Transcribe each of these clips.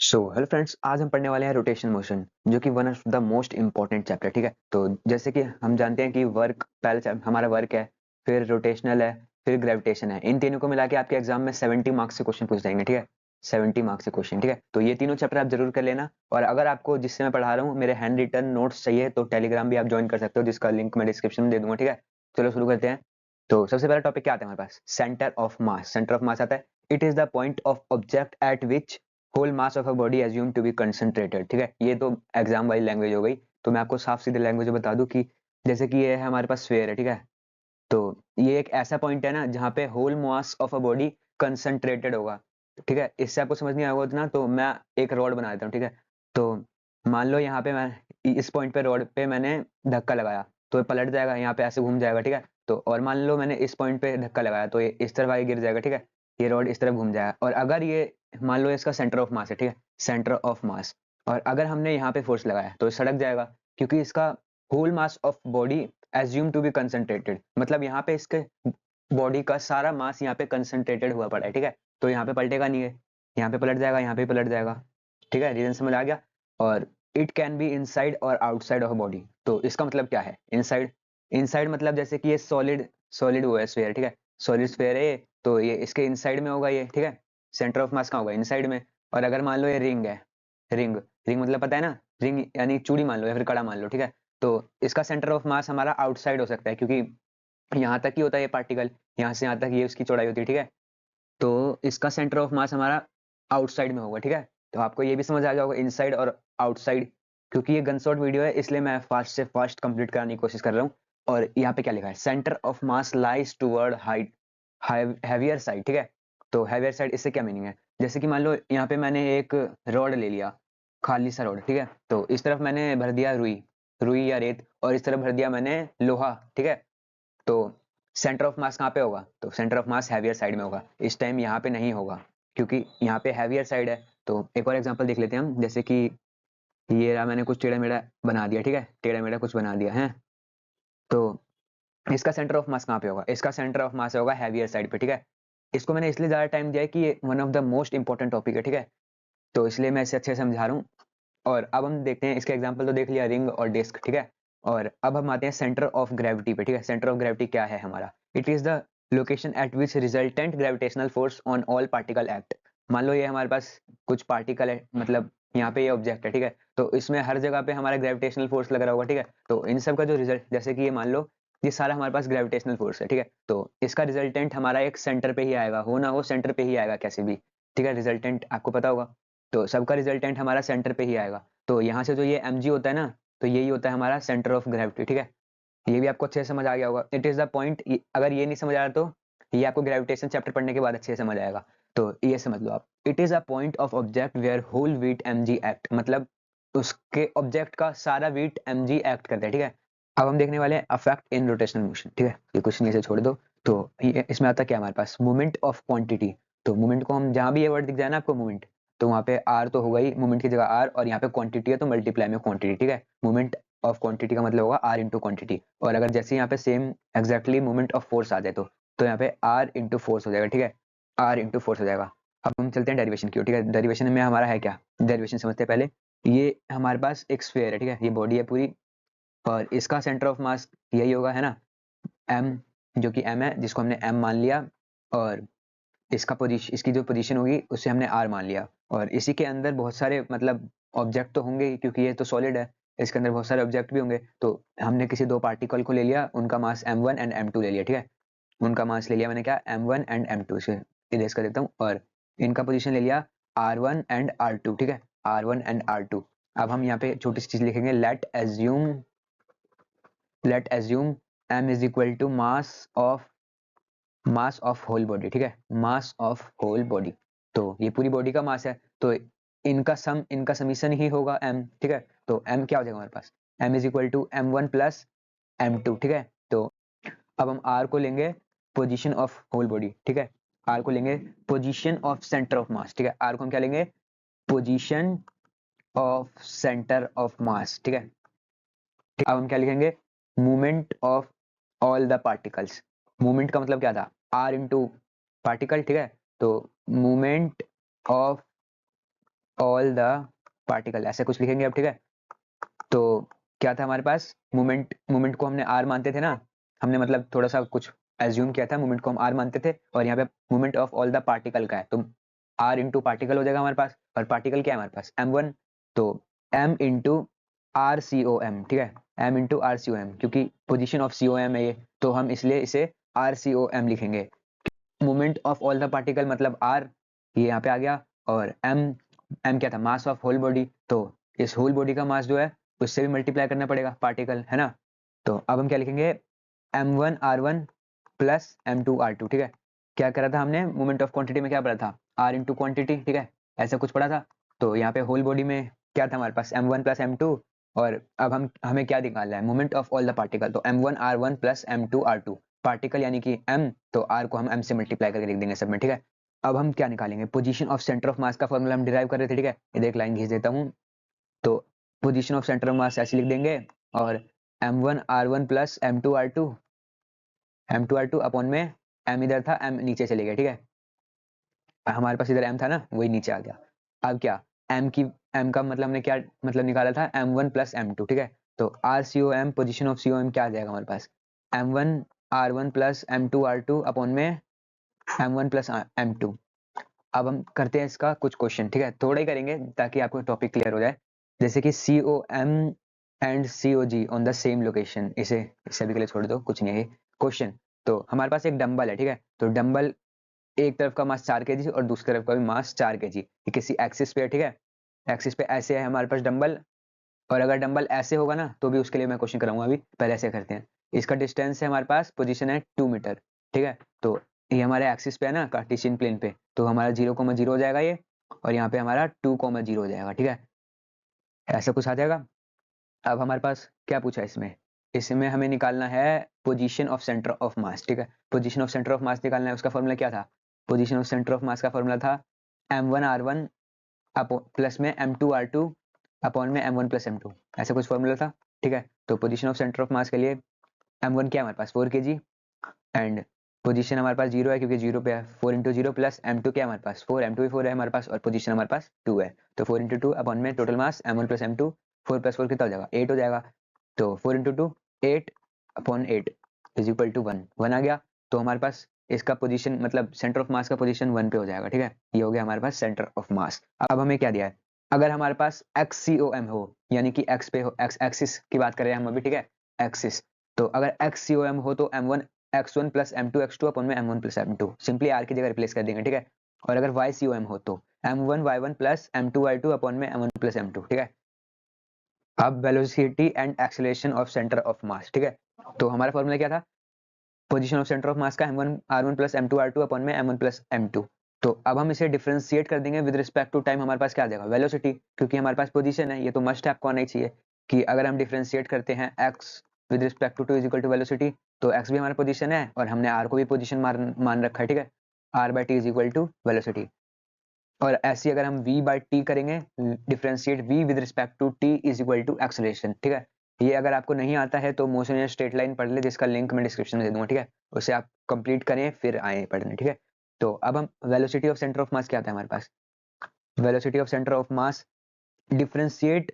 So hello friends, आज हम पढ़ने वाले हैं रोटेशन मोशन, जो कि one of the most important chapter. ठीक है, तो जैसे कि हम जानते हैं कि वर्क पहले हमारा वर्क है, फिर रोटेशनल है, फिर ग्रेविटेशन है। इन तीनों को मिला के आपके एग्जाम में 70 मार्क्स से क्वेश्चन पूछ जाएंगे। ठीक है, 70 मार्क्स से क्वेश्चन। ठीक है, तो ये तीनों चैप्टर आप जरूर कर लेना। और अगर आपको जिससे मैं पढ़ा रहा हूँ मेरे हैंड रिटन नोट्स चाहिए तो टेलीग्राम भी आप ज्वाइन कर सकते हो, जिसका लिंक मैं डिस्क्रिप्शन में दे दूंगा। ठीक है, चलो शुरू करते हैं। तो सबसे पहला टॉपिक क्या आता है हमारे पास? Centre of mass. Centre of mass आता है, it is the point of object at which whole mass of a body assume to be concentrated. ठीक है, ये तो एग्जाम वाली लैंग्वेज हो गई। तो मैं आपको साफ सीधे लैंग्वेज में बता दूं कि जैसे कि ये है हमारे पास स्फीयर है। ठीक है, तो ये एक ऐसा पॉइंट है ना जहाँ पे whole mass of a body concentrated होगा। ठीक है, इससे आपको समझ नहीं आएगा उतना, तो मैं एक रॉड बना देता हूँ। ठीक है, तो मान लो यहाँ पे मैं इस पॉइंट पे रॉड पे मैंने धक्का लगाया तो ये पलट जाएगा, यहाँ पे ऐसे घूम जाएगा। ठीक है, तो और मान लो मैंने इस पॉइंट पे धक्का लगाया तो ये इस तरफ आगे गिर जाएगा। ठीक है, ये रॉड इस तरफ घूम जाएगा। और अगर ये मान लो इसका सेंटर ऑफ मास है, ठीक है, सेंटर ऑफ मास, और अगर हमने यहाँ पे फोर्स लगाया तो ये सड़क जाएगा, क्योंकि इसका whole mass of body assume to be concentrated, मतलब यहाँ पे इसके बॉडी का सारा मास यहाँ पे कंसंट्रेटेड हुआ पड़ा है। ठीक है, तो यहाँ पे पलटेगा नहीं है, यहाँ पे पलट जाएगा, यहाँ पे पलट जाएगा। ठीक है, रीजन समझ आ गया। और इट कैन बी इनसाइड और आउटसाइड ऑफ बॉडी। तो इसका मतलब क्या है इनसाइड? इनसाइड मतलब जैसे कि ये सॉलिड सॉलिड वो है स्फीयर। ठीक है, सॉलिड स्फीयर है ये, तो ये इसके इनसाइड में होगा ये। ठीक है, सेंटर ऑफ मास कहाँ होगा? इनसाइड में। और अगर मान लो ये रिंग है, रिंग रिंग मतलब पता है ना, रिंग यानी चूड़ी मान लो या फिर कड़ा मान लो। ठीक है, तो इसका सेंटर ऑफ मास हमारा आउटसाइड हो सकता है, क्योंकि यहाँ तक ही होता है ये पार्टिकल, यहाँ से यहाँ तक ये उसकी चौड़ाई होती है। ठीक है, तो इसका सेंटर ऑफ मास हमारा आउटसाइड में होगा। ठीक है, तो आपको ये भी समझ आ गया होगा इनसाइड और आउटसाइड। क्योंकि ये गन शॉट वीडियो है इसलिए मैं फास्ट से फास्ट कंप्लीट कराने की कोशिश कर रहा हूँ। और यहाँ पे क्या लिखा है? Centre of mass lies toward height heavier side. ठीक है, तो हैवियर साइड इससे क्या मीनिंग है? जैसे कि मान लो यहाँ पे मैंने एक रॉड ले लिया, खाली सा रॉड। ठीक है, तो इस तरफ मैंने भर दिया रुई, रुई या रेत, और इस तरफ भर दिया मैंने लोहा। ठीक है, तो सेंटर ऑफ मास कहाँ पे होगा? तो centre of mass heavier side में होगा। इस टाइम यहाँ पे नहीं होगा, क्योंकि यहाँ पे हैवियर साइड है। तो एक और एग्जांपल देख लेते हैं हम, जैसे कि ये रहा, मैंने कुछ टेढ़ा मेढ़ा बना दिया। ठीक है, टेढ़ा मेढ़ा कुछ बना दिया है, तो इसका सेंटर ऑफ मास कहाँ पे होगा? इसका सेंटर ऑफ मास होगा हैवियर साइड पे। ठीक है, इसको मैंने इसलिए ज्यादा टाइम दिया है कि ये one of the most important topic है। ठीक है, तो इसलिए मैं इसे अच्छे से समझा रहा हूँ। और अब हम देखते हैं, इसके एग्जाम्पल तो देख लिया, रिंग और डिस्क। ठीक है, और अब हम आते हैं सेंटर ऑफ ग्रेविटी पे। ठीक है, सेंटर ऑफ ग्रेविटी क्या है हमारा? It is the location eight which resultant gravitational force on all particle act. मान लो ये हमारे पास कुछ पार्टिकल है, मतलब यहाँ पे ये ऑब्जेक्ट है। ठीक है, तो इसमें हर जगह पे हमारा ग्रेविटेशनल फोर्स लग रहा होगा। ठीक है, तो इन सब का जो रिजल्ट, जैसे कि ये मान लो ये सारा हमारे पास ग्रेविटेशनल फोर्स है। ठीक है, तो इसका रिजल्टेंट हमारा एक सेंटर पे ही आएगा, हो ना हो सेंटर पे ही आएगा कैसे भी। ठीक है, रिजल्टेंट आपको पता होगा, तो सबका रिजल्टेंट हमारा सेंटर पे ही आएगा। तो यहाँ से जो ये mg होता है ना, तो यही होता है हमारा सेंटर ऑफ ग्रेविटी। ठीक है, ये भी आपको अच्छे से समझ आ गया होगा। इट इज द पॉइंट, अगर ये नहीं समझ आ रहा तो ये आपको ग्रेविटेशन चैप्टर पढ़ने के बाद अच्छे से समझ आएगा। तो ये समझ लो आप, it is a point of object where whole weight mg act, मतलब उसके ऑब्जेक्ट का सारा वेट mg एक्ट करता है। ठीक है, अब हम देखने वाले हैं अफेक्ट इन रोटेशनल मोशन। ठीक है, ये कुछ नहीं, से छोड़ दो। तो ये इसमें आता क्या हमारे पास? Movement of quantity. तो मूवमेंट को हम जहां भी ये वर्ड दिख जाए ना आपको मूवमेंट, तो वहाँ पे आर तो होगा ही, मूवमेंट की जगह आर, और यहाँ पे क्वांटिटी है तो मल्टीप्लाई में क्वांटिटी। ठीक है, मूवमेंट ऑफ क्वांटिटी का मतलब होगा आर इंटू क्वांटिटी। और अगर जैसे यहाँ पे same exactly movement of force आ जाए तो यहाँ पे आर इंटू फोर्स हो जाएगा। ठीक है, आर इंटू फोर्स हो जाएगा। अब हम चलते हैं डेरिवेशन की ओर। ठीक है, डेरिवेशन में हमारा है क्या? डेरिवेशन समझते हैं पहले। ये हमारे पास एक स्फीयर है। ठीक है, ये बॉडी है पूरी, और इसका सेंटर ऑफ मास यही होगा, है ना, एम, जो कि एम है, जिसको हमने एम मान लिया। और इसका पोजीशन, इसकी जो पोजीशन होगी उसे हमने आर मान लिया। और इसी के अंदर बहुत सारे मतलब ऑब्जेक्ट तो होंगे ही, क्योंकि ये तो सॉलिड है, इसके अंदर बहुत सारे ऑब्जेक्ट भी होंगे। तो हमने किसी दो पार्टिकल को ले लिया, उनका मास m1 एंड m2 ले लिया। ठीक है, उनका मास ले लिया मैंने क्या, m1 एंड m2 से इरेज कर देता हूँ। और इनका पोजीशन ले लिया r1 एंड r2। ठीक है, r1 एंड r2। अब हम यहाँ पे छोटी सी चीज लिखेंगे, let assume m is equal to mass of whole body. ठीक है, मास ऑफ होल बॉडी, तो ये पूरी बॉडी का मास है, तो इनका समीशन ही होगा m। ठीक है, तो m क्या हो जाएगा हमारे पास? m is equal to m1 plus m2। ठीक है, तो अब हम r को लेंगे पोजीशन ऑफ होल बॉडी। ठीक है, r को लेंगे position of centre of mass. ठीक है, r को हम क्या लेंगे? Position of centre of mass. ठीक है, अब हम क्या लिखेंगे? Movement of all the particles. Movement का मतलब क्या था? R into particle. ठीक है, तो movement of all the particle, ऐसे कुछ लिखेंगे अब, ठीक है। तो क्या था हमारे पास, मोमेंट, मोमेंट को हमने आर मानते थे ना, हमने मतलब थोड़ा सा कुछ एज्यूम किया था, मोमेंट को हम आर मानते थे, और यहाँ पे moment of all the particle का है, तो आर इंटू पार्टिकल हो जाएगा हमारे पास, और पार्टिकल क्या है हमारे पास m1, तो m into R C O M, ठीक है, m into R C O M, क्योंकि position of C O M है ये, तो हम इसलिए इसे आर सी ओ एम लिखेंगे। Moment of all the particle मतलब आर, ये यहाँ पे आ गया, और एम क्या था, मास ऑफ होल बॉडी, तो इस होल बॉडी का मास जो है उससे भी मल्टीप्लाई करना पड़ेगा पार्टिकल, है ना। तो अब हम क्या लिखेंगे, m1r1 प्लस m2r2, ठीक है। क्या करा था हमने, मोमेंट ऑफ क्वांटिटी में क्या पढ़ा था, r इंटू क्वांटिटी, ठीक है, ऐसा कुछ पढ़ा था। तो यहाँ पे होल बॉडी में क्या था हमारे पास, m1 प्लस m2, और अब हम हमें क्या निकालना है, moment of all the particle, तो m1r1 प्लस m2r2, पार्टिकल यानी कि m, तो r को हम m से मल्टीप्लाई करके लिख देंगे सब में, ठीक है। अब हम क्या निकालेंगे, पोजीशन ऑफ सेंटर ऑफ मास का फॉर्मूला हम डिराइव कर रहे थे, ठीक है, इधर एक लाइन खींच देता हूँ। तो पोजीशन ऑफ सेंटर ऑफ मास ऐसे लिख देंगे, और m1r1 plus m2r2, m2r2 upon में m इधर था, m नीचे चले गया, ठीक है, हमारे पास इधर m था ना, वही नीचे आ गया। अब क्या, m का मतलब हमने क्या मतलब निकाला था, m1 प्लस m2, ठीक है। तो R C O M, position of C O M क्या आ जाएगा हमारे पास, m1r1 प्लस m2r2 अपॉन में m1 प्लस m2। अब हम करते हैं इसका कुछ क्वेश्चन, ठीक है, थोड़ा ही करेंगे ताकि आपको टॉपिक क्लियर हो जाए। जैसे कि C O M and C O G on the same location, इसे सभी के लिए छोड़ दो, कुछ नहीं है क्वेश्चन। तो हमारे पास एक डंबल है, ठीक है, तो डंबल एक तरफ का मास 4 kg और दूसरी तरफ का भी मास 4 kg, ये किसी एक्सिस पे है, ठीक है, एक्सिस पे ऐसे है हमारे पास डंबल, और अगर डंबल ऐसे होगा ना तो भी उसके लिए मैं क्वेश्चन कराऊंगा, अभी पहले ऐसे करते हैं। इसका डिस्टेंस है हमारे पास, पोजीशन है 2 मीटर, ठीक है। तो ये हमारे एक्सिस पे है ना, कार्टेशियन प्लेन पे, तो हमारा 0,0 हो जाएगा ये, और यहाँ पे हमारा 2,0 हो जाएगा, ठीक है, ऐसा कुछ आ जाएगा। अब हमारे पास क्या पूछा है इसमें, इसमें हमें निकालना है position of centre of mass, ठीक है, position of centre of mass निकालना है, उसका फॉर्मूला क्या था, पोजीशन ऑफ सेंटर ऑफ मास का फॉर्मूला था m1r1 प्लस में m2r2 अपॉन में m1 प्लस m2, ऐसा कुछ फॉर्मूला था, ठीक है। तो पोजीशन ऑफ सेंटर ऑफ मास के लिए m1 क्या है हमारे पास 4 kg, एंड पोजीशन हमारे पास 0 है क्योंकि 0 पे है, 4 इंटू जीरो प्लस m2 क्या है हमारे पास 4, m2 भी 4 है हमारे पास, और पोजीशन हमारे पास 2 है, तो 4 इंटू टू अपॉन में total mass m1 plus m2, 4 plus 4 कितना हो जाएगा 8 हो जाएगा, तो 4 into two 8 upon 8 is equal to 1 आ गया। तो हमारे पास इसका पोजीशन मतलब सेंटर ऑफ मास का पोजीशन 1 पे हो जाएगा, ठीक है, ये हो गया हमारे पास सेंटर ऑफ मास। अब हमें क्या दिया है, अगर हमारे पास XCOM हो, यानी कि x पे हो, x एक्सिस की बात कर रहे हैं हम अभी, ठीक है, एक्सिस, तो अगर XCOM हो तो m1 x1 plus m2 x2 अपन में m1 plus m2, simply r की जगह रिप्लेस कर देंगे, ठीक है। और अगर YCOM हो तो m1 y1 plus m2 y2 अपन में m1 प्लस m2, ठीक है। अब velocity and acceleration of centre of mass, ठीक है, तो हमारा फॉर्मूला क्या था, पोजीशन ऑफ सेंटर ऑफ मास का m1 r1 plus m2 r2 अपन में m1 प्लस m2। तो अब हम इसे डिफरेंशिएट कर देंगे विद रिस्पेक्ट टू टाइम, हमारे पास क्या आ जाएगा वेलोसिटी, क्योंकि हमारे पास पोजीशन है, ये तो मस्ट है, आपको आना ही चाहिए कि अगर हम डिफरेंशिएट करते हैं x with respect to is equal to velocity, तो x भी हमारा पोजीशन है और हमने r को भी पोजीशन मान रखा है, ठीक है, r by T is equal to velocity. और ऐसे अगर हम v बाई टी करेंगे, differentiate v with respect to t is equal to acceleration, ठीक है। ये अगर आपको नहीं आता है तो मोशन या स्ट्रेट लाइन पढ़ ले, जिसका लिंक मैं डिस्क्रिप्शन में दे दूंगा, ठीक है, उसे आप कंप्लीट करें फिर आए पढ़ने, ठीक है। तो अब हम velocity of centre of mass क्या आता है हमारे पास, velocity of centre of mass differentiate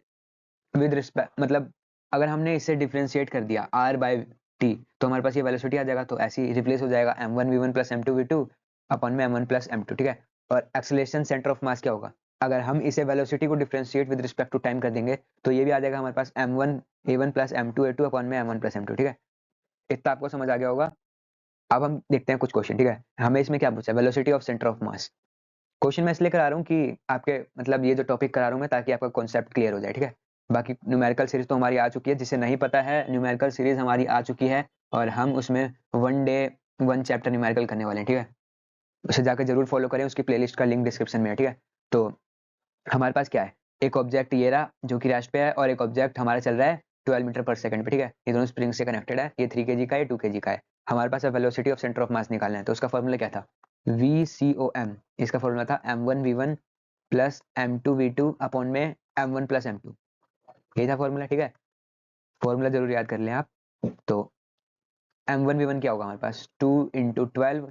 with respect, मतलब अगर हमने इसे डिफरेंशिएट कर दिया r बाई टी, तो हमारे पास ये वेलोसिटी आ जाएगा, तो ऐसे ही रिप्लेस हो जाएगा m1v1 प्लस m2v2 अपन में m1 प्लस m2, ठीक है। और एक्सेलरेशन सेंटर ऑफ मास क्या होगा, अगर हम इसे वेलोसिटी को differentiate with respect to time कर देंगे तो ये भी आ जाएगा हमारे पास m1a1 प्लस m2a2 अपन में m1 प्लस m2, ठीक है, इतना आपको समझ आ गया होगा। अब हम देखते हैं कुछ क्वेश्चन, ठीक है, हमें इसमें क्या पूछा, velocity of centre of mass. Question मैं इसलिए करा रहा हूँ कि आपके मतलब ये जो टॉपिक करा रहा हूँ मैं, ताकि आपका कॉन्सेप्ट क्लियर हो जाए, ठीक है। बाकी न्यूमेरिकल सीरीज तो हमारी आ चुकी है, जिसे नहीं पता है न्यूमेरिकल सीरीज हमारी आ चुकी है, और हम उसमें 1 डे 1 चैप्टर न्यूमेरिकल करने वाले हैं, ठीक है, उसे जाकर जरूर फॉलो करें, उसकी प्लेलिस्ट का लिंक डिस्क्रिप्शन में है, ठीक है। तो हमारे पास क्या है, एक ऑब्जेक्ट ये रहा जो कि रेस्ट पे है, और एक ऑब्जेक्ट हमारा चल रहा है 12 मीटर पर सेकंड पे, ठीक है, ये दोनों स्प्रिंग से कनेक्टेड है, ये 3 kg का है, 2 kg का है। हमारे पास velocity of centre of mass निकालना है, तो उसका फॉर्मूला क्या था, VCOM, इसका फॉर्मूला था m1v1 प्लस m2v2 अपॉन में m1 प्लस m2, यही था फॉर्मूला, ठीक है, फॉर्मूला जरूर याद कर लें आप। तो m1v1 क्या होगा हमारे पास 2 इंटू 12,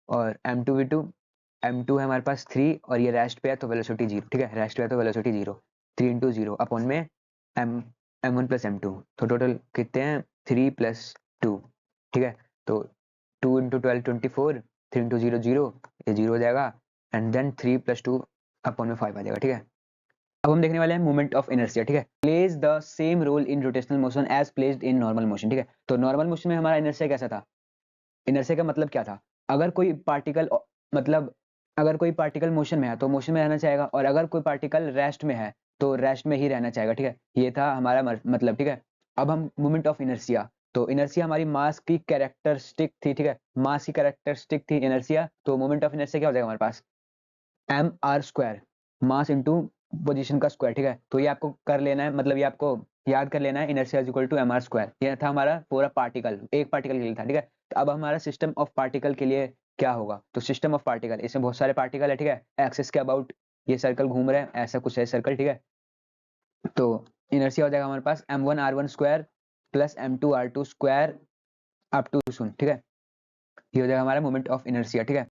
और m2v2 m2 है हमारे पास 3 और ये रेस्ट पे है तो वेलोसिटी 0, ठीक है, रेस्ट पे है तो वेलोसिटी 0, 3 इंटू 0 अपॉन में m1 प्लस m2, तो टोटल कितने हैं 3 प्लस 2, ठीक है, तो 2 इंटू 12 24, 3 इंटू 0 0, ये 0 हो जाएगा, एंड देन 3 प्लस 2 अपॉन में 5 आ जाएगा, ठीक है। अब हम देखने वाले हैं मोमेंट ऑफ इनर्शिया, ठीक है, plays the same role in rotational motion as placed in normal motion, ठीक है, तो नॉर्मल मोशन में हमारा इनर्शिया कैसा था, इनर्शिया का मतलब क्या था, अगर कोई पार्टिकल मतलब अगर कोई पार्टिकल मोशन में है तो मोशन में रहना चाहेगा, और अगर कोई पार्टिकल रेस्ट में है तो रेस्ट में ही रहना चाहेगा, ठीक है, ये था हमारा मतलब, ठीक है। अब हम मोमेंट ऑफ इनर्शिया, तो इनर्शिया हमारी मास की कैरेक्टरिस्टिक थी, ठीक है, मास की कैरेक्टरिस्टिक थी इनर्शिया, तो मोमेंट ऑफ इनर्शिया क्या हो जाएगा हमारे पास M R square, mass into position का स्क्वायर, ठीक है, तो ये आपको कर लेना है, मतलब ये आपको याद कर लेना है, inertia is equal to M R square, ये था हमारा पूरा पार्टिकल, एक पार्टिकल के लिए था, ठीक है। तो अब हमारा सिस्टम ऑफ पार्टिकल के लिए क्या होगा, तो सिस्टम ऑफ पार्टिकल, इसमें बहुत सारे पार्टिकल है, ठीक है, एक्सिस के अबाउट ये सर्कल घूम रहे हैं, ऐसा कुछ है सर्कल, ठीक है, तो इनर्शिया हो जाएगा हमारे पास m1r1 square plus m2r2 square up to शून्य, ठीक है, ये हो जाएगा हमारा मोमेंट ऑफ इनर्शिया, ठीक है।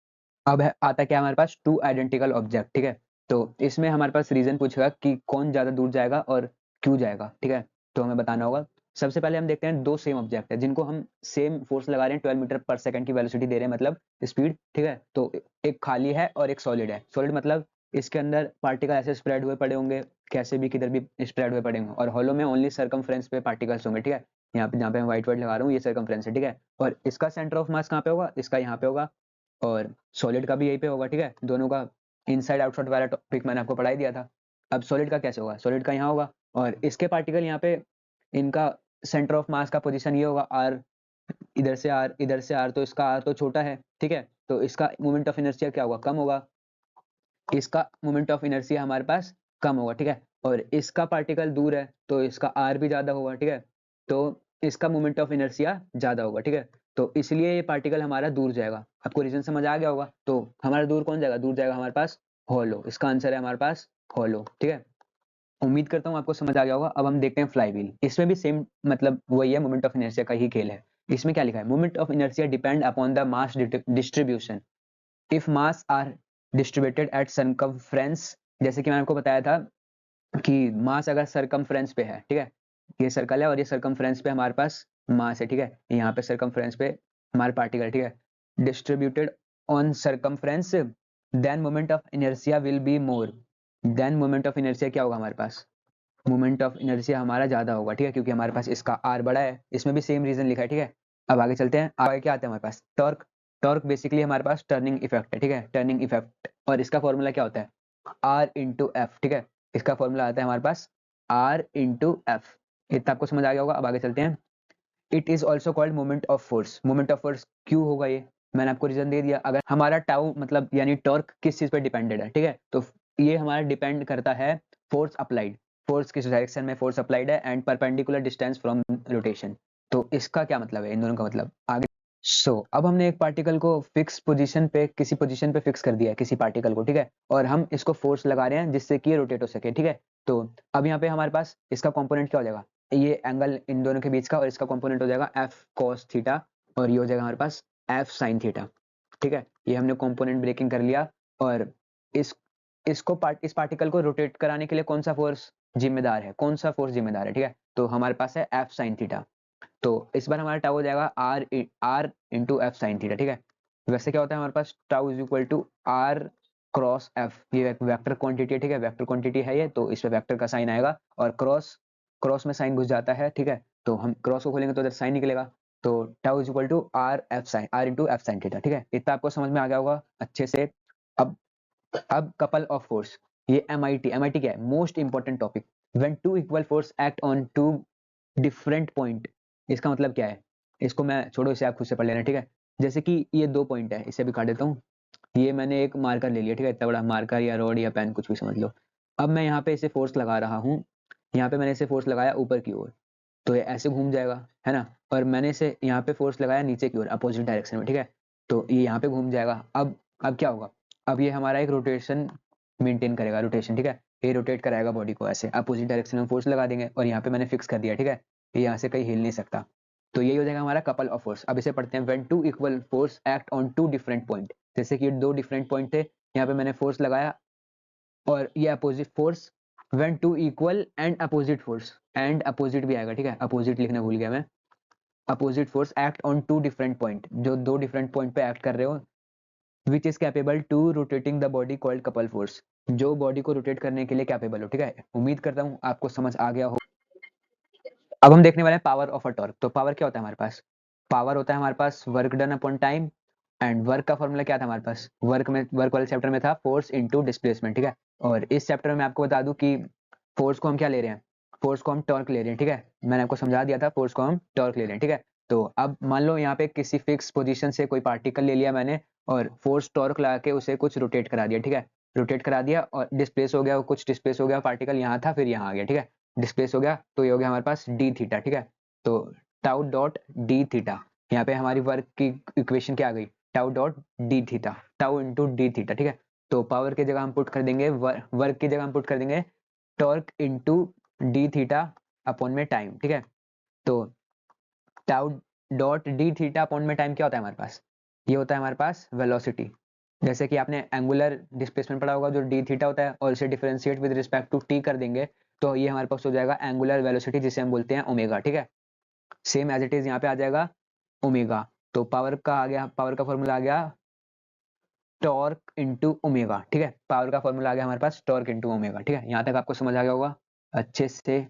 अब है आता क्या हमारे पास टू आइडेंटिकल ऑब्जेक्ट, ठीक है, तो इसमें हमारे पास रीजन पूछेगा कि कौन ज्यादा दूर जाएगा और क्यों जाएगा, ठीक है, तो हमें बताना होगा। सबसे पहले हम देखते हैं दो सेम ऑब्जेक्ट है जिनको हम सेम फोर्स लगा रहे हैं, 12 मीटर पर सेकंड की वेलोसिटी दे रहे हैं, मतलब स्पीड, ठीक है, तो एक खाली है और एक सॉलिड है, सॉलिड मतलब इसके अंदर पार्टिकल ऐसे स्प्रेड हुए पड़े होंगे, कैसे भी किधर भी स्प्रेड हुए पड़े होंगे, और हॉलो में ओनली सर्कमफ्रेंस पे पार्टिकल्स होंगे, ठीक है, यहाँ पे जहाँ पे मैं व्हाइट वर्ड लगा रहा हूँ ये सर्कमफ्रेंस है, ठीक है, और इसका सेंटर ऑफ मास कहाँ पे होगा, इसका यहाँ पे होगा, और सॉलिड का भी यही पे होगा, ठीक है, दोनों का इनसाइड आउटसाइड वाला टॉपिक मैंने आपको पढ़ा ही दिया था। अब सॉलिड का कैसे होगा, सॉलिड का यहाँ होगा, और इसके पार्टिकल यहाँ पे इनका सेंटर ऑफ मास का पोजीशन ये होगा आर, इधर से आर, इधर से आर, तो इसका आर तो छोटा है, ठीक है, तो इसका मोमेंट ऑफ इनर्शिया क्या होगा, कम होगा, इसका मोमेंट ऑफ इनर्शिया हमारे पास कम होगा, ठीक है, और इसका पार्टिकल दूर है तो इसका आर भी ज्यादा होगा, ठीक है, तो इसका मोमेंट ऑफ इनर्शिया ज्यादा होगा, ठीक है, तो इसलिए ये पार्टिकल हमारा दूर जाएगा। आपको रीजन समझ आ गया होगा, तो हमारा दूर कौन जाएगा, दूर जाएगा हमारे पास हॉलो, इसका आंसर है हमारे पास हॉलो, ठीक है, उम्मीद करता हूँ आपको समझ आ गया होगा। अब हम देखते हैं फ्लाई व्हील, इसमें भी सेम मतलब वही है, मोमेंट ऑफ इनर्शिया का ही खेल है। इसमें क्या लिखा है, moment of inertia depend upon the mass distribution if mass are distributed at circumference, जैसे कि मैंने आपको बताया था कि मास अगर सरकमफ्रेंस पे है, ठीक है, ये सर्कल है और ये सरकमफ्रेंस पे हमारे पास मास है, ठीक है, यहाँ पे सरकमफ्रेंस पे हमारे पार्टिकल, ठीक है, distributed on circumference, then moment of inertia will be more, then moment of inertia क्या होगा हमारे पास, मोमेंट ऑफ इनर्शिया हमारा ज्यादा होगा, ठीक है, क्योंकि हमारे पास इसका आर बड़ा है, इसमें भी सेम रीजन लिखा है, ठीक है। अब आगे चलते हैं, आगे क्या आता है हमारे पास टॉर्क, टॉर्क बेसिकली हमारे पास टर्निंग इफेक्ट है, ठीक है, टर्निंग इफेक्ट, और इसका फॉर्मूला क्या होता है आर इंटू एफ, ठीक है, इसका फॉर्मूला आता है हमारे पास आर इंटू एफ, इतना आपको समझ आ गया होगा। अब आगे चलते हैं, it is also called moment of force, moment of force क्यों होगा ये मैंने आपको रीजन दे दिया, अगर हमारा टाउ मतलब यानी टॉर्क किस चीज पे डिपेंडेड है, ठीक है, तो ये हमारा डिपेंड करता है फोर्स अप्लाइड, फोर्स किस डायरेक्शन में फोर्स अप्लाइड है and perpendicular distance from rotation, तो इसका क्या मतलब है इन दोनों का मतलब आगे। अब हमने एक पार्टिकल को फिक्स पोजीशन पे किसी पोजीशन पे फिक्स कर दिया है किसी पार्टिकल को, ठीक है, और हम इसको फोर्स लगा रहे हैं जिससे कि ये रोटेट हो सके, ठीक है, तो अब यहाँ पे हमारे पास इसका कंपोनेंट क्या हो जाएगा, ये एंगल इन दोनों के बीच का, और इसका कंपोनेंट हो जाएगा एफ कॉस थीटा, और ये हो जाएगा हमारे पास एफ साइन थीटा, ठीक है, ये हमने कंपोनेंट ब्रेकिंग कर लिया। और इस इस पार्टिकल को रोटेट कराने के लिए कौन सा फोर्स जिम्मेदार है, कौन सा फोर्स जिम्मेदार है, ठीक है, तो हमारे पास है एफ साइन थीटा, तो इस बार हमारा टाउ हो जाएगा R into F sine theta, ठीक है, वैसे क्या होता है हमारे पास tau is equal to R cross F, ये एक वेक्टर क्वांटिटी है, ठीक है, वेक्टर क्वांटिटी है ये, तो इस पे वेक्टर का साइन आएगा, और क्रॉस क्रॉस में साइन घुस जाता है, ठीक है, तो हम क्रॉस को खोलेंगे तो इधर साइन निकलेगा, तो tau is equal to R into F sine theta, ठीक है, इतना आपको समझ में आ गया होगा अच्छे से। अब कपल ऑफ फोर्स, ये एम आई टी क्या है, most important topic, when two equal force act on two different point, इसका मतलब क्या है, इसको मैं छोड़ो, इसे आप खुद से पढ़ लेना, ठीक है, जैसे कि ये दो पॉइंट है, इसे भी काट देता हूँ, ये मैंने एक मार्कर ले लिया, ठीक है, इतना बड़ा मार्कर या रोड या पेन कुछ भी समझ लो, अब मैं यहाँ पे इसे फोर्स लगा रहा हूँ, यहाँ पे मैंने इसे फोर्स लगाया ऊपर की ओर, तो ये ऐसे घूम जाएगा, है ना, और मैंने इसे यहाँ पे फोर्स लगाया नीचे की ओर अपोजिट डायरेक्शन में, ठीक है, तो ये यहाँ पे घूम जाएगा। अब क्या होगा, अब ये हमारा एक रोटेशन मेंटेन करेगा, रोटेशन, ठीक है, ये रोटेट कराएगा बॉडी को ऐसे, अपोजिट डायरेक्शन में फोर्स लगा देंगे, और यहाँ पे मैंने फिक्स कर दिया, ठीक है, ये यहाँ से कहीं हिल नहीं सकता, तो यही हो जाएगा हमारा कपल ऑफ फोर्स। अब इसे पढ़ते हैं, when two equal force act on two different point, जैसे कि दो डिफरेंट पॉइंट थे, यहाँ पे मैंने फोर्स लगाया और ये opposite force when two equal and opposite force, and opposite भी आएगा, ठीक है, अपोजिट लिखना भूल गया मैं। Opposite force act on two different point, जो दो डिफरेंट पॉइंट पे एक्ट कर रहे हो, which is capable to rotating the body called couple force, जो बॉडी को रोटेट करने के लिए कैपेबल हो, ठीक है। उम्मीद करता हूँ आपको समझ आ गया हो। अब हम देखने वाले हैं पावर ऑफ अ टॉर्क। तो पावर क्या होता है हमारे पास? पावर होता है हमारे पास work done upon time, and work का फॉर्मूला क्या था हमारे पास? वर्क वाले चैप्टर में था फोर्स इनटू डिस्प्लेसमेंट, ठीक है। और इस चैप्टर में आपको बता दूं कि फोर्स को हम क्या ले रहे हैं, फोर्स को हम टॉर्क ले रहे हैं, ठीक है। मैंने आपको समझा दिया था फोर्स को हम टॉर्क ले रहे हैं, ठीक है। तो अब मान लो यहाँ पे किसी फिक्स पोजीशन से कोई पार्टिकल ले लिया मैंने और फोर्स टॉर्क लगा के उसे कुछ रोटेट करा दिया, ठीक है। रोटेट करा दिया और डिस्प्लेस हो गया, कुछ डिस्प्लेस हो गया, पार्टिकल यहाँ था फिर यहाँ आ गया, ठीक है। डिस्प्लेस हो गया तो ये हो गया हमारे पास डी थीटा, ठीक है। तो टाउ डॉट डी थीटा, यहाँ पे हमारी वर्क की इक्वेशन क्या आ गई? Tau dot D theta, tau into D theta, ठीक है। तो पावर की जगह हम पुट कर देंगे वर्क की जगह हम पुट कर देंगे torque into D theta upon में टाइम, ठीक है। तो tau dot D theta upon में टाइम क्या होता है हमारे पास? ये होता है हमारे पास वेलोसिटी। जैसे कि आपने एंगुलर डिस्प्लेसमेंट पढ़ा होगा जो डी थीटा होता है, और इसे differentiate with respect to T कर देंगे तो ये हमारे पास हो जाएगा एंगुलर वेलोसिटी, जिसे हम बोलते हैं ओमेगा, ठीक है। सेम एज इट इज यहाँ पे आ जाएगा ओमेगा। तो पावर का आ गया, पावर का फॉर्मूला आ गया टॉर्क इंटू ओमेगा, ठीक है। पावर का फॉर्मूला आ गया हमारे पास टॉर्क इंटू ओमेगा, ठीक है। यहाँ तक आपको समझ आ गया होगा अच्छे से।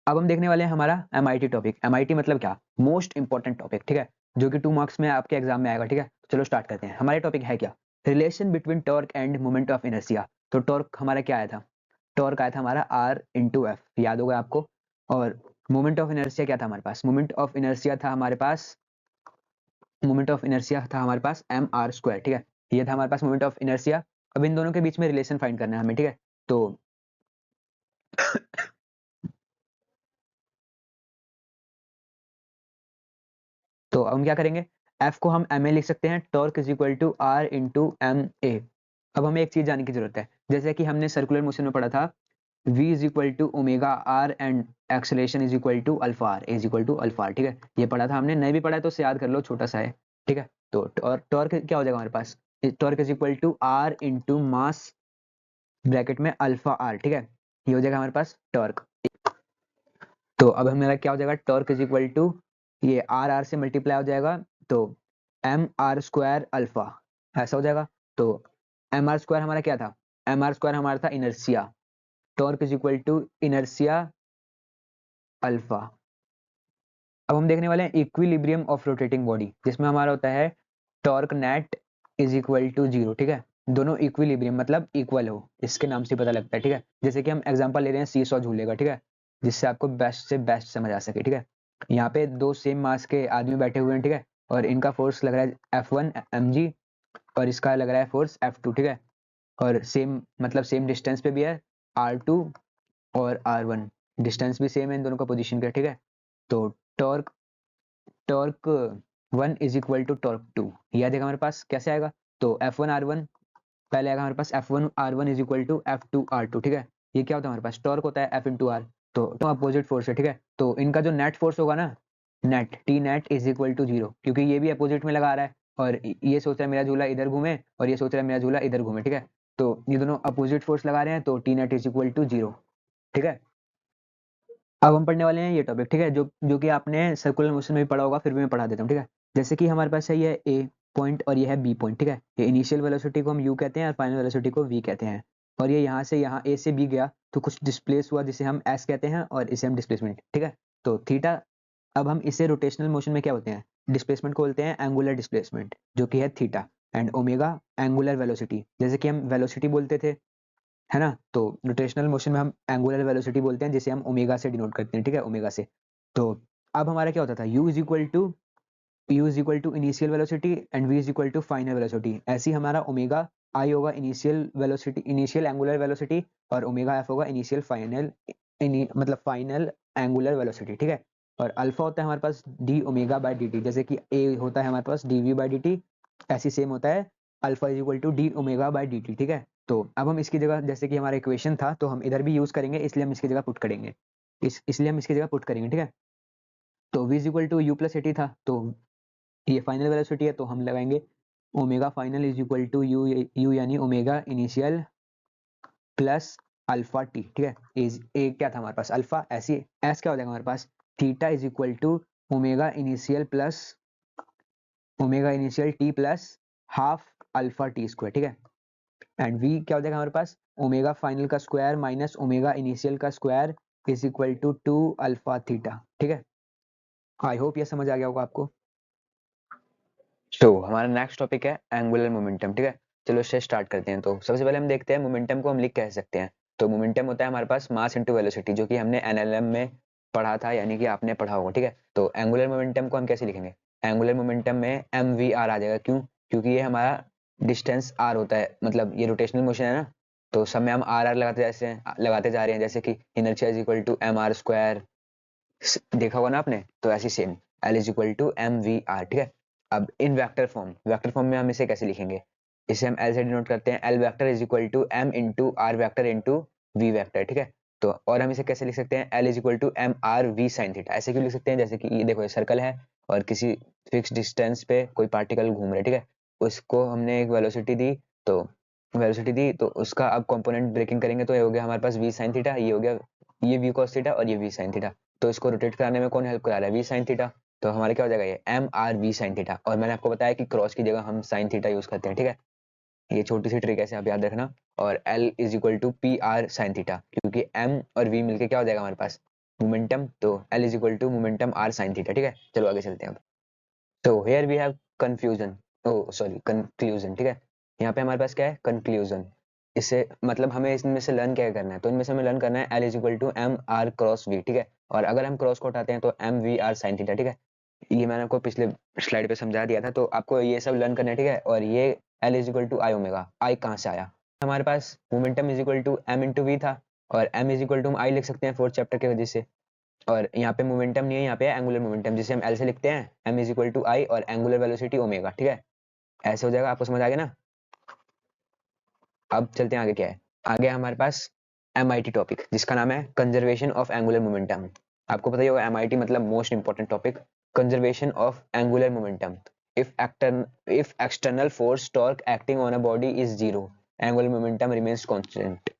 अब हम देखने वाले हैं हमारा एमआईटी टॉपिक। एमआईटी मतलब क्या? मोस्ट इंपॉर्टेंट टॉपिक, ठीक है, जो कि 2 मार्क्स में आपके एग्जाम में आएगा, ठीक है। तो चलो स्टार्ट करते हैं। हमारे टॉपिक है क्या? Relation between torque and moment of inertia. तो टॉर्क हमारा क्या आया था? टॉर्क आया था हमारा आर इंटू एफ, याद होगा आपको। और मोमेंट ऑफ इनर्शिया क्या था हमारे पास? मोमेंट ऑफ इनर्शिया था हमारे पास, मोमेंट ऑफ इनर्शिया था हमारे पास एम आर स्क्वायर, ठीक है। ये था हमारे पास मोमेंट ऑफ इनर्शिया। अब इन दोनों के बीच में रिलेशन फाइंड करना है हमें, ठीक है। तो हम क्या करेंगे? एफ को हम एम ए लिख सकते हैं, torque is equal to R into M A. अब हमें एक चीज जानने की जरूरत है, जैसे कि हमने सर्कुलर मोशन में पढ़ा था v is equal to omega R and acceleration is equal to alpha R, is equal to alpha R, ठीक है। ये पढ़ा था हमने, नहीं भी पढ़ा है तो उसे याद कर लो, छोटा सा है, ठीक है। तो टॉर्क क्या हो जाएगा हमारे पास? Torque is equal to R into mass bracket में अल्फा आर, ठीक है। ये हो जाएगा हमारे पास टॉर्क। तो अब हमारा क्या हो जाएगा? टॉर्क इज इक्वल टू ये आर आर से मल्टीप्लाई हो जाएगा, तो एम आर स्क्वायर अल्फा, ऐसा हो जाएगा। तो एम आर स्क्वायर हमारा क्या था? एम आर स्क्वायर हमारा था inertia. Torque is equal to inertia alpha. अब हम देखने वाले हैं इक्विलिब्रियम ऑफ रोटेटिंग बॉडी, जिसमें हमारा होता है torque net is equal to zero, ठीक है। दोनों इक्विलिब्रियम मतलब इक्वल हो, इसके नाम से पता लगता है, ठीक है। जैसे कि हम एग्जांपल ले रहे हैं सी सॉ झूले का, ठीक है, जिससे आपको बेस्ट से बेस्ट समझ आ सके, ठीक है। यहाँ पे दो सेम मास के आदमी बैठे हुए हैं, ठीक है, और इनका फोर्स लग रहा है F1 mg और इसका लग रहा है फोर्स F2, ठीक है। और सेम मतलब सेम डिस्टेंस पे भी है, R2 और R1, डिस्टेंस भी सेम है इन दोनों का पोजीशन का, ठीक है। तो torque torque 1 is equal to torque 2, याद है हमारे पास कैसे आएगा? तो F1 R1, पहले आएगा हमारे पास F1 R1 is equal to F2 R2, ठीक है। ये क्या होता है हमारे पास? टॉर्क होता है F इंटू आर, तो अपोजिट फोर्स है, ठीक है। तो इनका जो नेट फोर्स होगा ना, net T net is equal to zero, क्योंकि ये भी अपोजिट में लगा रहा है और ये सोच रहा है मेरा झूला इधर घूमे और ये सोच रहा है मेरा झूला इधर घूमे, ठीक है। तो ये दोनों अपोजिट फोर्स लगा रहे हैं, तो T net is equal to zero, ठीक है। अब हम पढ़ने वाले हैं ये टॉपिक, ठीक है, जो जो कि आपने सर्कुलर मोशन में भी पढ़ा होगा, फिर भी मैं पढ़ा देता हूँ, ठीक है। जैसे कि हमारे पास है ये ए पॉइंट और ये है बी पॉइंट, ठीक है। ये इनिशियल वेलोसिटी को हम यू कहते हैं और फाइनल वेलोसिटी को वी कहते हैं। और ये यहाँ से यहाँ ए से बी गया तो कुछ डिस्प्लेस हुआ जिसे हम एस कहते हैं और इसे हम डिस्प्लेसमेंट, ठीक है। तो थीटा, अब हम इसे रोटेशनल मोशन में क्या बोलते हैं? डिस्प्लेसमेंट को बोलते हैं एंगुलर डिस्प्लेसमेंट, जो कि है theta, and omega angular velocity, जैसे कि हम वेलोसिटी बोलते थे, है ना। तो रोटेशनल मोशन में हम एंगुलर वेलोसिटी बोलते हैं, जिसे हम ओमेगा से डिनोट करते हैं, ठीक है, ओमेगा से। तो अब हमारा क्या होता था? U is equal to initial velocity and V is equal to final velocity. ऐसे ही हमारा ओमेगा आई होगा initial velocity, initial angular velocity, और ओमेगा एफ होगा इनिशियल फाइनल, मतलब फाइनल एंगुलर वेलोसिटी, ठीक है। और अल्फा होता है हमारे पास D omega by D T, जैसे कि ए होता है हमारे पास D V by D T, ऐसी सेम होता है alpha is equal to D omega by D T, ठीक है। तो अब हम इसकी जगह, जैसे कि हमारा इक्वेशन था तो हम इधर भी यूज करेंगे, इसलिए हम इसकी जगह पुट करेंगे, इसलिए हम इसकी जगह पुट करेंगे, ठीक है। तो v is equal to U plus A T था, तो ये फाइनल वेलोसिटी है तो हम लगाएंगे omega final is equal to U U यानी omega initial plus alpha T, ठीक है। इज ए क्या था हमारे पास अल्फा, ऐसी एस क्या हो जाएगा हमारे पास theta is equal to omega initial plus omega initial T plus half alpha T square, ठीक है। एंड वी क्या हो जाएगा हमारे पास ओमेगा फाइनल का स्क्वायर माइनस ओमेगा इनिशियल का square is equal to 2 alpha theta, ठीक है। आई होप ये समझ आ गया होगा आपको। तो हमारा नेक्स्ट टॉपिक है एंगुलर मोमेंटम, ठीक है। चलो इससे स्टार्ट करते हैं। तो सबसे पहले हम देखते हैं मोमेंटम को हम लिख कह सकते हैं। तो मोमेंटम होता है हमारे पास मास इनटू वेलोसिटी, जो कि हमने एनएलएम में पढ़ा था, यानी कि आपने पढ़ा होगा, ठीक है। तो एंगुलर मोमेंटम को हम कैसे लिखेंगे, एंगुलर मोमेंटम में एम वी आर आ जाएगा। क्यों? क्योंकि ये हमारा डिस्टेंस आर होता है, मतलब ये रोटेशनल मोशन है ना, तो सब में हम आर आर लगाते जा रहे हैं, जैसे कि inertia is equal to M R square, देखा होगा ना आपने। तो ऐसी same L is equal to M V R, ठीक है। अब इन वेक्टर फॉर्म में हम इसे कैसे लिखेंगे, इसे हम एल से डिनोट करते हैं, L vector is equal to M into R vector into V vector, ठीक है। तो और हम इसे कैसे लिख सकते हैं, L is equal to M R V sine theta. ऐसे क्यों लिख सकते हैं, जैसे कि ये देखो ये सर्कल है और किसी फिक्स डिस्टेंस पे कोई पार्टिकल घूम रहा है, ठीक है। उसको हमने एक वेलोसिटी दी तो उसका अब कंपोनेंट ब्रेकिंग करेंगे तो ये हो गया हमारे पास वी साइन थीटा, ये हो गया ये वी कॉस थीटा और ये वी साइन थीटा। तो इसको रोटेट कराने में कौन हेल्प करा रहा है, वी साइन थीटा। तो हमारे क्या हो जाएगा ये M R V sine theta. और मैंने आपको बताया कि क्रॉस की जगह हम साइन थीटा यूज करते हैं, ठीक है। ये छोटी सी ट्रिक है, आप याद रखना। और L is equal to P R sine theta, क्योंकि एम और वी मिलके क्या हो जाएगा हमारे पास मोमेंटम। तो L is equal to momentum R sine theta, ठीक है। चलो आगे चलते हैं अब। तो here we have confusion, oh sorry conclusion, ठीक है। यहाँ पे हमारे पास क्या है कंक्लूजन। इससे मतलब हमें इसमें से लर्न क्या करना है, तो इनमें से हमें लर्न करना है L is equal to M R cross V, ठीक है। और अगर हम क्रॉस को हटाते हैं तो M V R sine theta, ठीक है। ये मैंने आपको पिछले स्लाइड पे समझा दिया था, तो आपको ये सब लर्न करना है, ठीक है। और ये L is equal to I omega, I कहाँ से आया, हमारे पास momentum is equal to M into V था, और एम इज इक्वल टू हम आई लिख सकते हैं फोर्थ चैप्टर की वजह से। और यहाँ पे मोमेंटम नहीं है, यहाँ पे है एंगुलर मोमेंटम, जिसे हम एल से लिखते हैं, M is equal to I और एंगुलर वेलोसिटी ओमेगा, ठीक है। ऐसे हो जाएगा, आपको समझ आ गया ना। अब चलते हैं आगे, क्या है आगे हमारे पास MIT टॉपिक, जिसका नाम है कंजर्वेशन ऑफ एंगुलर मोमेंटम। आपको पता ही होगा MIT मतलब most important topic, conservation of angular momentum. If external force torque acting on a body is zero, angular momentum remains constant,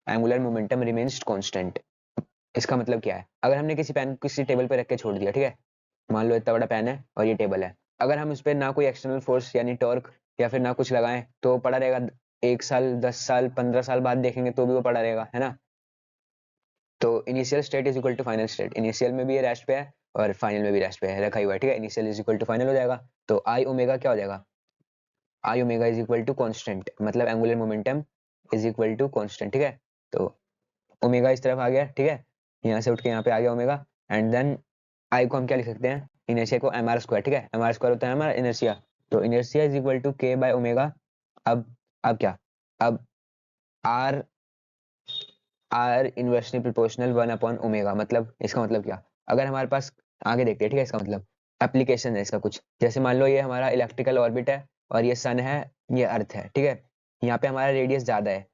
angular momentum remains constant. इसका मतलब क्या है, अगर हमने किसी पेन को किसी टेबल पे रख के छोड़ दिया, ठीक है। मान लो इतना बड़ा पेन है और ये टेबल है, अगर हम उस पर ना कोई एक्सटर्नल फोर्स यानी टॉर्क या फिर ना कुछ लगाएं तो पड़ा रहेगा। 1 साल 10 साल 15 साल बाद देखेंगे तो भी वो पड़ा रहेगा, है ना। तो initial state is equal to final state, initial में भी ये रेस्ट पे है और फाइनल में भी रेस्ट पे है रखा हुआ है, ठीक है। Initial is equal to final हो जाएगा, तो आई ओमेगा क्या हो जाएगा, I omega is equal to constant, मतलब angular momentum is equal to constant, ठीक है। तो ओमेगा इस तरफ आ गया, ठीक है। यहाँ से उठ के यहाँ पे आ गया ओमेगा। एंड देन आई को हम क्या लिख सकते हैं, इनर्शिया को एम आर स्क्वायर, ठीक है। एम आर स्क्वायर होता है हमारा इनर्शिया, तो inertia is equal to K by omega. अब क्या, अब R R inversely proportional 1 upon omega, मतलब इसका मतलब क्या, अगर हमारे पास आगे देखते हैं, ठीक है। इसका मतलब एप्लीकेशन है इसका कुछ, जैसे मान लो ये हमारा इलेक्ट्रिकल ऑर्बिट है और ये सन है, ये अर्थ है, ठीक है। यहाँ पे हमारा रेडियस ज्यादा है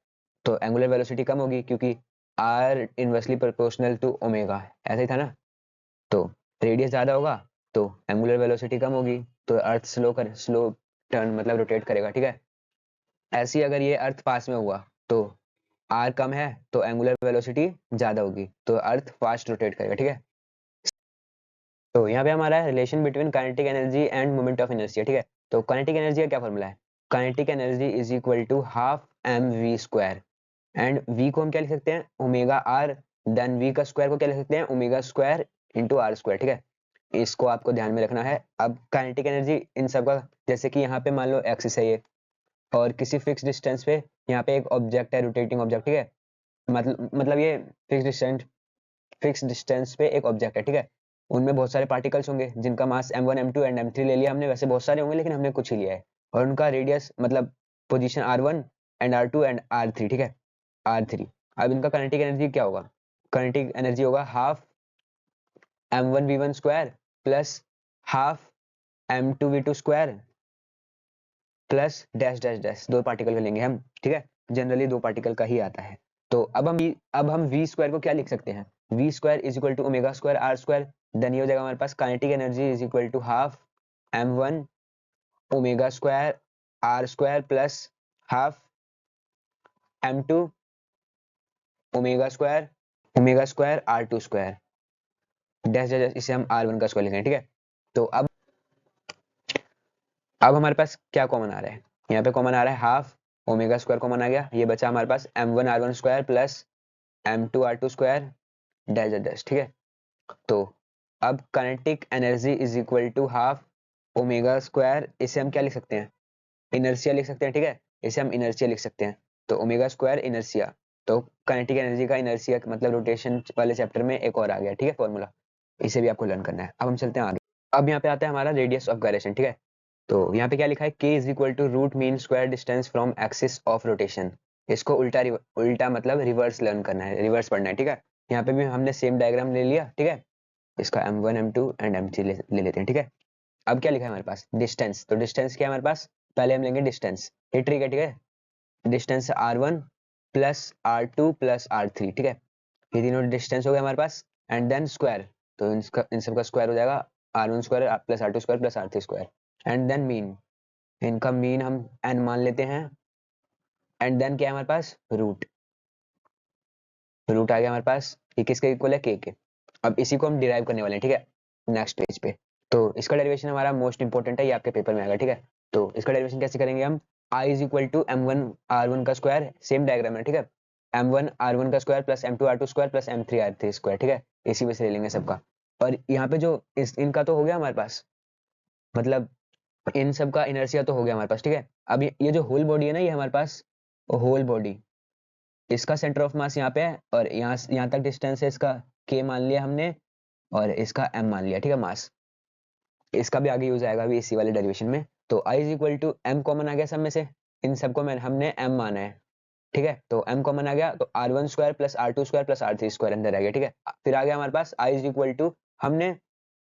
तो एंगुलर वेलोसिटी कम होगी, क्योंकि R inversely proportional to omega, ऐसा ही था ना। तो रेडियस ज्यादा होगा तो एंगुलर वेलोसिटी कम होगी, तो अर्थ स्लो टर्न मतलब रोटेट करेगा, ठीक है। ऐसे ही अगर ये अर्थ पास में हुआ तो आर कम है तो एंगुलर वेलोसिटी ज्यादा होगी, तो अर्थ फास्ट रोटेट करेगा, ठीक है। तो यहाँ पे हमारा relation between kinetic energy and moment of inertia, ठीक है। तो काइनेटिक एनर्जी का क्या फॉर्मूला है, kinetic energy is equal to half M V square. And v को हम क्या लिख सकते हैं ओमेगा आर, देन v का स्क्वायर को क्या लिख सकते हैं omega square into R square, ठीक है। इसको आपको ध्यान में रखना है। अब काइनेटिक एनर्जी इन सब का, जैसे कि यहाँ पे मान लो एक्सिस है ये, और किसी फिक्स डिस्टेंस पे यहाँ पे एक ऑब्जेक्ट है रोटेटिंग ऑब्जेक्ट, ठीक है। मतलब ये फिक्स डिस्टेंस पे एक ऑब्जेक्ट है, ठीक है। उनमें बहुत सारे पार्टिकल्स होंगे जिनका मास m1 m2 एंड m3 ले लिया हमने, वैसे बहुत सारे होंगे लेकिन हमने कुछ ही लिया है। और उनका रेडियस मतलब position r1 and r2 and r3, ठीक है। r3, अब इनका काइनेटिक एनर्जी क्या होगा, काइनेटिक एनर्जी होगा half m1v1 square plus half m2v2 square plus dash dash dash, दो पार्टिकल का लेंगे हम, ठीक है। जनरली दो पार्टिकल का ही आता है। तो अब हम वी स्क्वायर को क्या लिख सकते हैं, V square is equal to omega square R square. Then ये हो जाएगा हमारे पास kinetic energy is equal to half m1 omega square R square plus half M two omega square R two square dash dash, इसे हम are one का square लिखेंगे, ठीक है। तो अब हमारे पास क्या कॉमन आ रहा है, यहाँ पे कॉमन आ रहा है हाफ ओमेगा स्क्वायर कॉमन आ गया, ये बचा हमारे पास M one R one square plus M two R two square dash dash dash, ठीक है। तो अब kinetic energy is equal to half omega square, इसे हम क्या लिख सकते हैं, इनर्शिया लिख सकते हैं, ठीक है, इसे हम इनर्शिया लिख सकते हैं। तो ओमेगा स्क्वायर इनर्शिया, तो काइनेटिक एनर्जी का इनर्शिया मतलब रोटेशन वाले चैप्टर में एक और आ गया, ठीक है, फॉर्मूला, इसे भी आपको लर्न करना है। अब हम चलते हैं आगे। अब यहाँ पे आता है हमारा रेडियस ऑफ गायरेशन, ठीक है। तो यहाँ पे क्या लिखा है, k is equal to root mean square distance from axis of rotation. इसको उल्टा मतलब रिवर्स लर्न करना है, रिवर्स पढ़ना है, ठीक है। यहाँ पे भी हमने सेम डायग्राम ले लिया, ठीक है, इसका m1 m2 एंड m3 ले लेते हैं, ठीक है। अब क्या लिखा है हमारे पास, डिस्टेंस, तो डिस्टेंस क्या है हमारे पास, पहले हम लेंगे डिस्टेंस, ये ट्रिक है, ठीक है। Distance r1 plus r2 plus r3, ठीक है, ये तीनों डिस्टेंस हो गए हमारे पास, एंड देन स्क्वायर, तो इन सब का स्क्वायर हो जाएगा r1 square plus r2 square plus r3 square, and then mean, इनका मीन हम n मान लेते हैं, एंड देन क्या है हमारे पास, रूट, रूट आ गया हमारे पास, ये किसके इक्वल है, k के। अब इसी को हम डिराइव करने वाले हैं, ठीक है, नेक्स्ट पेज पे। तो इसका डेरिवेशन हमारा मोस्ट इंपॉर्टेंट है, ये आपके पेपर में आएगा, ठीक है। तो इसका डेरिवेशन कैसे करेंगे हम, i is equal to M one R one का स्क्वायर, सेम डायग्राम है, ठीक है, एम वन आर वन का square plus M two R two square plus M three R three square, ठीक है, इसी में से ले लेंगे सबका। और यहाँ पे जो इनका तो हो गया हमारे पास, मतलब इन सब का इनर्शिया तो हो गया हमारे पास, ठीक है। अब ये जो होल बॉडी है ना, ये हमारे पास होल बॉडी, इसका सेंटर ऑफ मास यहाँ पे है, और यहाँ तक डिस्टेंस है इसका k मान लिया हमने, और इसका m मान लिया, ठीक है, मास। इसका भी आगे यूज आएगा अभी इसी वाले डेरिवेशन में। तो i is equal to m common आ गया सब में से, इन सबको हमने m माना है, ठीक है। तो m कॉमन आ गया, तो r1 square plus r2 square plus r3 square अंदर आ गया, ठीक है। फिर आ गया हमारे पास i इज इक्वल टू, हमने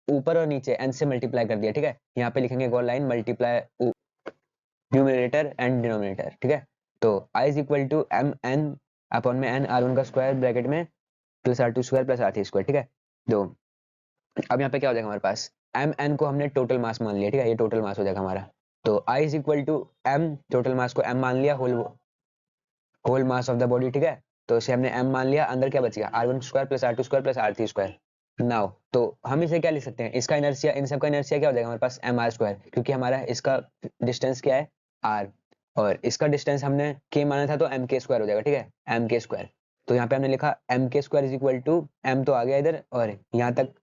ऊपर और नीचे n से मल्टीप्लाई कर दिया, ठीक है। यहाँ पे लिखेंगे एक line, multiply numerator and denominator, ठीक है। तो i is equal to m n upon में n r1 का स्क्वायर ब्रैकेट में plus r2 square plus r3 square, ठीक है। तो अब यहाँ पे क्या हो जाएगा हमारे पास, एम एन को हमने टोटल मास मान लिया, ठीक है, ये टोटल मास हो जाएगा हमारा। तो I is equal to M, total mass को एम मान लिया, whole mass of the body, ठीक है। तो इसे हमने एम मान लिया, अंदर क्या बच गया, R one square plus R two square plus R three square. Now तो हम इसे क्या लिख सकते हैं, इसका इनर्शिया, इन सब का इनर्शिया क्या हो जाएगा हमारे पास, एम आर स्क्वायर, क्योंकि हमारा इसका डिस्टेंस क्या है, आर, और इसका डिस्टेंस हमने के माना था, तो एम के स्क्वायर हो जाएगा, ठीक है, एम के स्क्वायर। तो यहाँ पे हमने लिखा M K square is equal to, M तो आ गया इधर, और यहाँ तक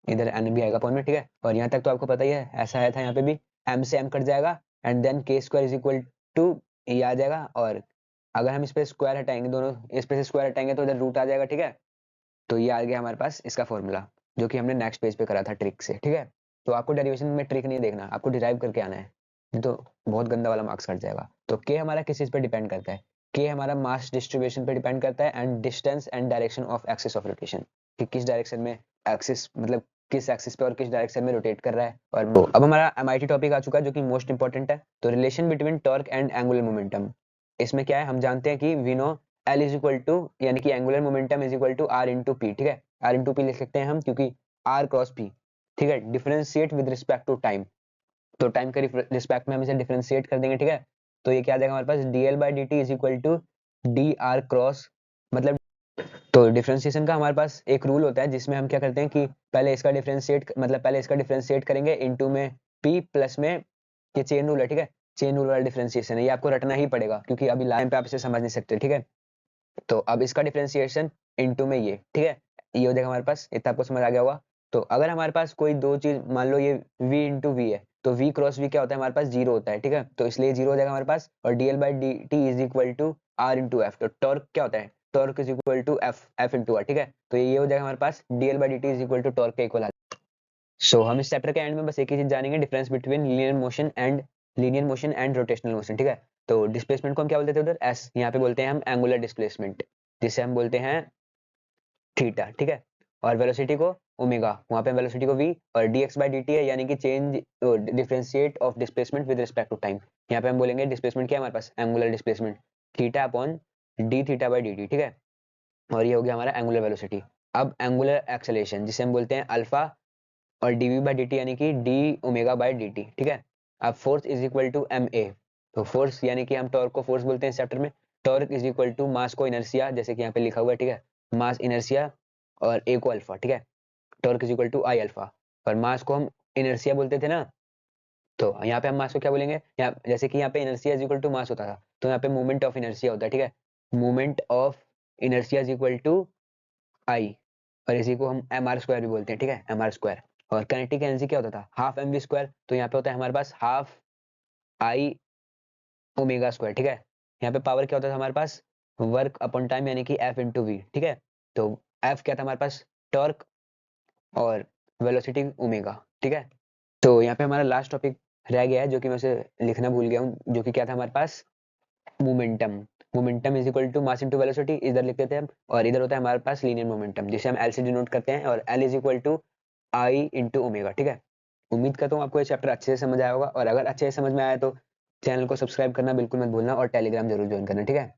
इधर एन भी आएगा पॉइंट में, ठीक है। और यहाँ तक तो आपको पता ही है, ऐसा आया था यहाँ पे भी, एम से एम कट जाएगा, एंड देन के स्क्वायर इज इक्वल टू ये आ जाएगा, और अगर हम इस पे स्क्वायर हटाएंगे, दोनों इस पे से स्क्वायर हटाएंगे तो इधर रूट आ जाएगा, ठीक है। तो ये आ गया हमारे पास इसका फॉर्मूला, जो कि हमने नेक्स्ट पेज पे करा था ट्रिक से, ठीक है। तो आपको डेरिवेशन में ट्रिक नहीं देखना, आपको डिराइव करके आना है, नहीं तो बहुत गंदा वाला मार्क्स कट जाएगा। तो के हमारा किस चीज पे डिपेंड करता है, के हमारा मास डिस्ट्रीब्यूशन पे डिपेंड करता है, and distance and direction of axis of rotation, कि किस डायरेक्शन में एक्सिस, मतलब किस एक्सिस पे और किस डायरेक्शन में रोटेट कर रहा है। और तो अब हमारा एमआईटी टॉपिक आ चुका है, जो कि मोस्ट इंपॉर्टेंट है। तो relation between torque and angular momentum, इसमें क्या है, हम जानते हैं कि we know L is equal to, यानी कि angular momentum is equal to R into P, ठीक है, आर इंटू पी लिख सकते हैं हम, क्योंकि आर क्रॉस पी, ठीक है, differentiate with respect to time, तो टाइम के रिस्पेक्ट में हम इसे डिफरेंशिएट कर देंगे, ठीक है। तो ये क्या आ जाएगा हमारे पास, D L by D T is equal to D R cross, मतलब, तो डिफरेंशिएशन का हमारे पास एक रूल होता है, जिसमें हम क्या करते हैं कि पहले इसका डिफरेंशिएट, मतलब पहले इसका डिफरेंशिएट करेंगे इनटू में पी प्लस में, ये चेन रूल है, ठीक है, चेन रूल वाला डिफरेंशिएशन है, ये आपको रटना ही पड़ेगा, क्योंकि अभी लाइन पे आप इसे समझ नहीं सकते, ठीक है। तो अब इसका डिफरेंशिएशन इनटू में ये, ठीक है, ये हो जाएगा हमारे पास, इतना आपको समझ आ गया होगा। तो अगर हमारे पास कोई दो चीज, मान लो ये v इंटू वी है, तो v क्रॉस v क्या होता है हमारे पास, जीरो होता है, ठीक है, तो इसलिए जीरो हो जाएगा हमारे पास। और dl by D T is equal to R into F, तो टॉर्क क्या होता है, torque is equal to F into R, ठीक है। तो ये हो जाएगा हमारे पास dl by D T is equal to torque के इक्वल आ। सो हम इस चैप्टर के एंड में बस एक ही चीज जानेंगे, difference between linear motion and rotational motion, ठीक है। तो डिस्प्लेसमेंट को हम क्या बोलते थे उधर, एस, यहाँ पे बोलते हैं हम एंगुलर डिस्प्लेसमेंट, जिसे हम बोलते हैं थीटा, ठीक है। और वेलोसिटी को ओमेगा, वहां पे वेलोसिटी को v, और dx बाई dt है, यानी कि change differentiate of displacement with respect to time. यहाँ पे हम बोलेंगे डिस्प्लेसमेंट क्या है हमारे पास, angular displacement, theta upon D theta by dt, ठीक है। और ये हो गया हमारा एंगुलर वेलोसिटी। अब एंगुलर एक्सेलरेशन, जिसे हम बोलते हैं अल्फा, और dv बाई dt, यानी कि d ओमेगा बाई dt, ठीक है। अब force is equal to ma, तो फोर्स यानी कि हम टॉर्क को फोर्स बोलते हैं इस चैप्टर में। Torque is equal to mass को इनर्शिया, जैसे कि यहाँ पे लिखा हुआ है, ठीक है, मास इनर्शिया और ए को अल्फा, ठीक है, torque is equal to I alpha. और मास को हम इनर्शिया बोलते थे ना, तो यहाँ पे हम मास को क्या बोलेंगे, यहाँ जैसे कि यहाँ पे inertia is equal to mass होता था, तो यहाँ पे मोमेंट ऑफ इनर्शिया होता है, ठीक है, moment of inertia is equal to I, और इसी को हम एम आर स्क्वायर भी बोलते हैं, ठीक है, एम आर स्क्वायर। और काइनेटिक एनर्जी क्या होता था, हाफ एम वी स्क्वायर, तो यहाँ पे होता है हमारे पास हाफ आई ओमेगा स्क्वायर, ठीक है। यहाँ पे पावर क्या होता था हमारे पास, वर्क अपॉन टाइम यानी कि एफ इंटू वी, ठीक है। तो एफ क्या था हमारे पास, टॉर्क, और वेलोसिटी ओमेगा, ठीक है। तो यहाँ पे हमारा लास्ट टॉपिक रह गया है जो कि मैं उसे लिखना भूल गया हूँ, जो कि क्या था हमारे पास, momentum. Momentum is equal to mass into velocity, इधर लिख देते हैं हम, और इधर होता है हमारे पास लीनियर मोमेंटम, जिसे हम एल से डिनोट करते हैं, और L is equal to I into omega, ठीक है। उम्मीद करता हूँ आपको ये चैप्टर अच्छे से समझ आया होगा, और अगर अच्छे से समझ में आया तो चैनल को सब्सक्राइब करना बिल्कुल मत भूलना, और टेलीग्राम जरूर ज्वाइन करना, ठीक है।